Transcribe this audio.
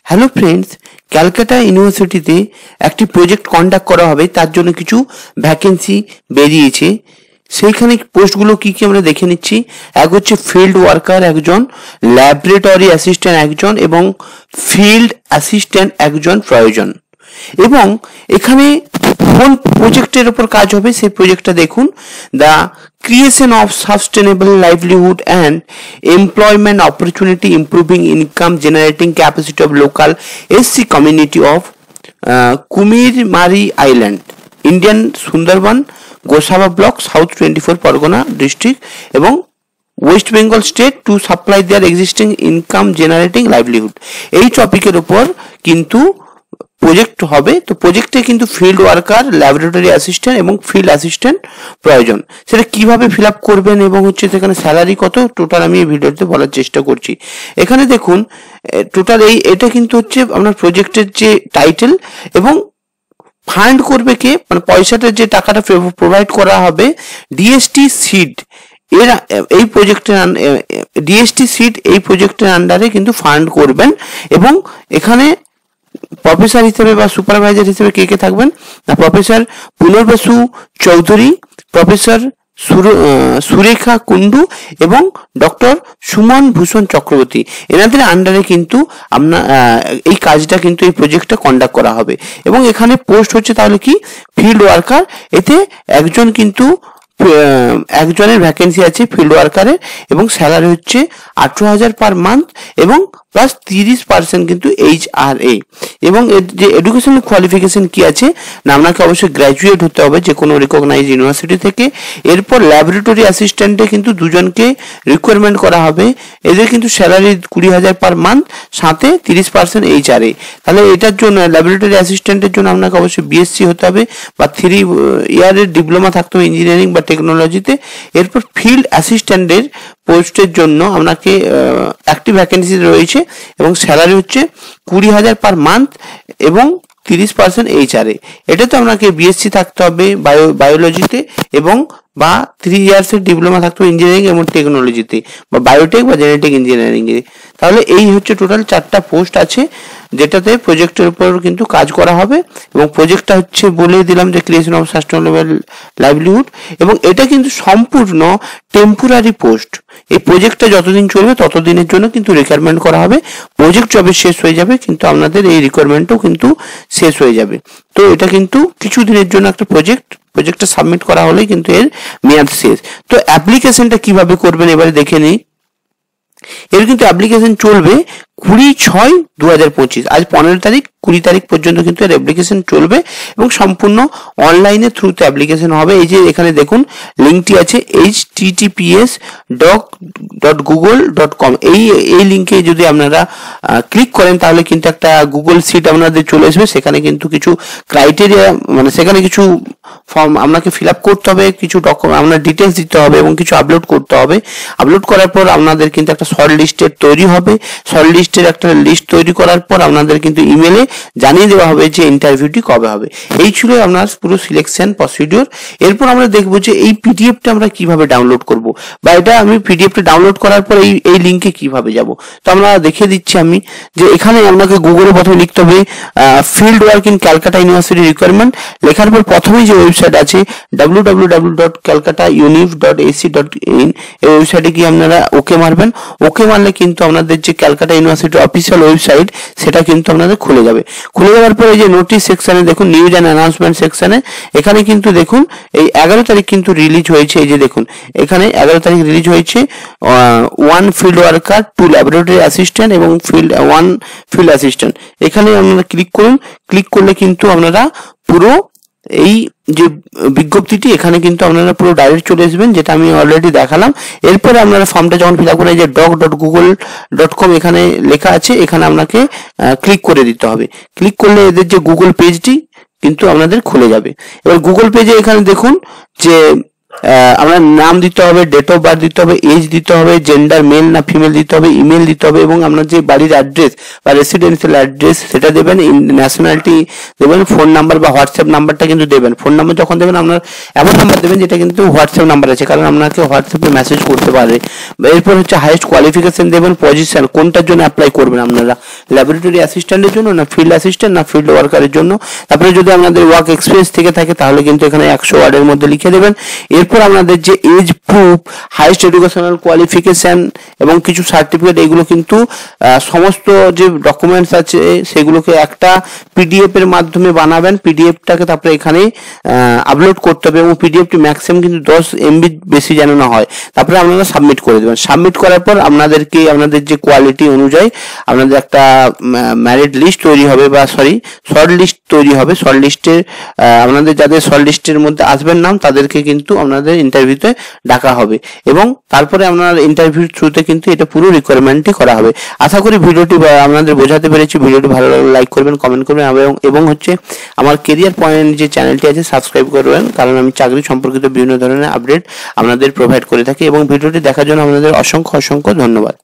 Hello friends, Calcutta ইউনিভার্সিটিতে একটি project conduct করা হবে, তার জন্য কিছু ভ্যাকেন্সি বেরিয়েছে। সেইখানে পোস্টগুলো কি কি আমরা দেখে নিচ্ছি। এক হচ্ছে ফিল্ড ওয়ার্কার একজন, ল্যাবরেটরি অ্যাসিস্ট্যান্ট একজন এবং ফিল্ড অ্যাসিস্ট্যান্ট একজন প্রয়োজন। এবং এখানে কোন প্রজেক্টের উপর কাজ হবে সেই প্রজেক্টটা দেখুন। The creation of sustainable livelihood and employment opportunity, improving income generating capacity of local SC community of Kumirmari Island, Indian Sundarban, Gosaba Block, South 24 Pargona District এবং West Bengal state to supply their existing income generating livelihood. এই টপিকের উপর কিন্তু project হবে। তো প্রজেক্টে কিন্তু field worker, laboratory assistant এবং ফিল্ড অ্যাসিস্ট্যান্ট প্রয়োজন। সেটা কিভাবে ফিল আপ করবেন এবং হচ্ছে সেখানে স্যালারি কত, টোটাল আমি এই ভিডিওতে বলার চেষ্টা করছি। এখানে দেখুন টোটাল এটা কিন্তু হচ্ছে আপনার প্রজেক্টের যে টাইটেল এবং ফান্ড করবে কে, মানে পয়সাটা যে টাকাটা প্রোভাইড করা হবে ডিএসটি সিড। এরা এই প্রজেক্টের ডিএসটি সিড এই প্রজেক্টের আন্ডারে কিন্তু ফান্ড করবেন। এবং এখানে প্রফেসর হিসেবে বা সুপারভাইজার হিসেবে কে কে থাকবেন না, প্রফেসর পুনর্বাসু চৌধুরী, প্রফেসর সুরেখা কুন্ডু এবং ডক্টর সুমন ভূষণ চক্রবর্তী। এনাদের আন্ডারে কিন্তু আপনার এই কাজটা কিন্তু এই প্রজেক্টটা কন্ডাক্ট করা হবে। এবং এখানে পোস্ট হচ্ছে তাহলে কি ফিল্ড ওয়ার্কার, এতে একজনের ভ্যাকেন্সি আছে ফিল্ড ওয়ার্কারের এবং স্যালারি হচ্ছে 18,000 পার মান্থ এবং প্লাস 30% কিন্তু HRA। এবং এর যে এডুকেশনাল কোয়ালিফিকেশন কি আছে না, আপনাকে অবশ্যই গ্র্যাজুয়েট হতে হবে যে কোনো রিকগনাইজ ইউনিভার্সিটি থেকে। এরপর ল্যাবরেটরি অ্যাসিস্ট্যান্টে কিন্তু দুজনকে রিকোয়ারমেন্ট করা হবে। এদের কিন্তু স্যালারি 20,000 পার মান্থ, সাথে 30% HRA। তাহলে এটার জন্য ল্যাবরেটরি অ্যাসিস্ট্যান্টের জন্য আপনাকে অবশ্যই BSc হতে হবে বা 3 ইয়ারের ডিপ্লোমা থাকতে হবে ইঞ্জিনিয়ারিং বা টেকনোলজিতে। এরপর ফিল্ড অ্যাসিস্ট্যান্টের পোস্টের জন্য আপনাকে একটি ভ্যাকেন্সি রয়েছে এবং স্যালারি হচ্ছে 20,000 পার মান্থ এবং 30% HRA। এটাতে আপনাকে BSc থাকতে হবে বায়োলজিতে এবং বা 3 ইয়ার্সের ডিপ্লোমা থাকতে হবে ইঞ্জিনিয়ারিং এবং টেকনোলজিতে বা বায়োটেক বা জেনেটিক ইঞ্জিনিয়ারিং এ। তাহলে এই হচ্ছে টোটাল 4টা পোস্ট আছে যেটাতে প্রজেক্টের উপর কিন্তু কাজ করা হবে। এবং প্রজেক্টটা হচ্ছে বলে দিলাম যে ক্রিয়েশন অফ সাস্টেনেবল লাইভলিহুড, এবং এটা কিন্তু সম্পূর্ণ টেম্পোরারি পোস্ট। এই প্রজেক্টটা যতদিন চলবে ততদিনের জন্য কিন্তু রিকোয়ারমেন্ট করা হবে। প্রজেক্ট যবে শেষ হয়ে যাবে কিন্তু আপনাদের এই রিকোয়ারমেন্টও কিন্তু শেষ হয়ে যাবে। তো এটা কিন্তু কিছুদিনের জন্য একটা প্রজেক্টটা সাবমিট করা হলেই কিন্তু এর মেয়াদ শেষ। তো অ্যাপ্লিকেশনটা কিভাবে করবেন এবারে দেখে নিই। এর কিন্তু অ্যাপ্লিকেশন চলবে 20/6/2025, আজ 15 তারিখ, 20 তারিখ পর্যন্ত কিন্তু এর অ্যাপ্লিকেশন চলবে এবং সম্পূর্ণ অনলাইনে থ্রুতে অ্যাপ্লিকেশন হবে। এই যে এখানে দেখুন লিঙ্কটি আছে https://doc.google.com। এই লিঙ্কে যদি আপনারা ক্লিক করেন তাহলে কিন্তু একটা গুগল সিট আপনাদের চলে আসবে। সেখানে কিন্তু কিছু ক্রাইটেরিয়া, মানে সেখানে কিছু ফর্ম আপনাকে ফিল আপ করতে হবে, কিছু ডকুমেন্ট আপনার ডিটেলস দিতে হবে এবং কিছু আপলোড করতে হবে। আপলোড করার পর আপনাদের কিন্তু একটা শর্ট লিস্টের তৈরি হবে। শর্ট লিস্টের একটা লিস্ট তৈরি করার পর আপনাদের কিন্তু ইমেলে জানিয়ে দেওয়া হবে যে ইন্টারভিউটি কবে হবে। এই ছিল আপনার পুরো সিলেকশন প্রসিডিওর। এরপর আমরা দেখবো যে এই পিডিএফটা আমরা কিভাবে ডাউনলোড করব, বা এটা আমি পিডিএফটা ডাউনলোড করার পর এই লিঙ্কে কিভাবে যাব। তো আমরা দেখিয়ে দিচ্ছি আমি যে এখানে আপনাকে গুগলে প্রথমে লিখতে হবে field work in Calcutta university requirement. লেখার পর প্রথমেই যে ওয়েবসাইট আছে www.calcutta.univ.ac.in, এই ওয়েবসাইটে গিয়ে আপনারা ওকে মারবেন। ওকে মারলে কিন্তু আপনাদের যে ক্যালকাটা ইউনিভার্সিটি অফিসিয়াল ওয়েবসাইট সেটা কিন্তু আপনাদের খুলে যাবে। খুলে যাওয়ার পরে এই যে নোটিশ সেকশনে দেখুন, নিউজ অ্যান্ড অ্যানাউন্সমেন্ট সেকশনে এখানে কিন্তু দেখুন এই 11 তারিখ কিন্তু রিলিজ হয়েছে। এই যে দেখুন এখানে 11 তারিখ রিলিজ হয়েছে 1 ফিল্ড ওয়ার্কার, 2 ল্যাবরেটরি অ্যাসিস্ট্যান্ট এবং 1 ফিল্ড অ্যাসিস্ট্যান্ট। এখানে আপনারা ক্লিক করুন। ক্লিক করলে কিন্তু আপনারা পুরো এই যে বিজ্ঞপ্তিটি এখানে কিন্তু আপনারা পুরো ডাইরেক্ট চলে আসবেন, যেটা আমি অলরেডি দেখালাম। এরপরে আপনারা ফর্মটা যখন ফিল আপ করেন যে doc.google.com এখানে লেখা আছে, এখানে আপনাকে ক্লিক করে দিতে হবে। ক্লিক করলে এদের যে গুগল পেজটি কিন্তু আপনাদের খুলে যাবে। এবার গুগল পেজে এখানে দেখুন যে আপনার নাম দিতে হবে, ডেট অফ বার্থ দিতে হবে, এজ দিতে হবে, জেন্ডার মেল না ফিমেল দিতে হবে, ইমেল দিতে হবে এবং আপনার যে বাড়ির অ্যাড্রেস বা রেসিডেন্সিয়াল অ্যাড্রেস সেটা দেবেন, ন্যাশনালিটি দেবেন, ফোন নাম্বার বা হোয়াটসঅ্যাপ নাম্বারটা কিন্তু দেবেন। ফোন নাম্বার যখন দেবেন আপনার এমন নাম্বার দেবেন যেটা কিন্তু হোয়াটসঅ্যাপ নাম্বার আছে, কারণ আপনাকে হোয়াটসঅ্যাপে মেসেজ করতে পারে। এরপর হচ্ছে হাইয়েস্ট কোয়ালিফিকেশন দেবেন, পজিশন কোনটার জন্য অ্যাপ্লাই করবেন আপনারা, ল্যাবরেটরি অ্যাসিস্ট্যান্টের জন্য না ফিল্ড অ্যাসিস্ট্যান্ট না ফিল্ড ওয়ার্কারের জন্য। তারপরে যদি আপনাদের ওয়ার্ক এক্সপিরিয়েন্স থেকে থাকে তাহলে কিন্তু এখানে 100 ওয়ার্ডের মধ্যে লিখে দেবেন। এরপর আপনাদের যে age proof, highest educational qualification এবং কিছু সার্টিফিকেট, এগুলো কিন্তু সমস্ত যে ডকুমেন্টস আছে সেগুলোকে একটা পিডিএফ এর মাধ্যমে বানাবেন। পিডিএফটাকে তারপরে এখানে আপলোড করতে হবে এবং পিডিএফটি ম্যাক্সিমাম কিন্তু 10 MB বেশি যেন না হয়। তারপরে আপনারা সাবমিট করে দেবেন। সাবমিট করার পর আপনাদেরকে আপনাদের যে কোয়ালিটি অনুযায়ী আপনাদের একটা ম্যারিট লিস্ট তৈরি হবে বা শর্ট লিস্ট তৈরি হবে। শর্ট লিস্টের আপনাদের যাদের শর্ট লিস্টের মধ্যে আসবেন নাম তাদেরকে কিন্তু আপনাদের ইন্টারভিউতে ডাকা হবে এবং তারপরে আপনার ইন্টারভিউ থ্রুতে কিন্তু এটা পুরো রিকোয়ারমেন্টই করা হবে। আশা করি ভিডিওটি আপনাদের বোঝাতে পেরেছি। ভিডিওটি ভালো লাগলে লাইক করবেন, কমেন্ট করবেন এবং হচ্ছে আমার কেরিয়ার পয়েন্ট যে চ্যানেলটি আছে সাবস্ক্রাইব করবেন, কারণ আমি চাকরি সম্পর্কিত বিভিন্ন ধরনের আপডেট আপনাদের প্রোভাইড করে থাকি। এবং ভিডিওটি দেখার জন্য আপনাদের অসংখ্য ধন্যবাদ।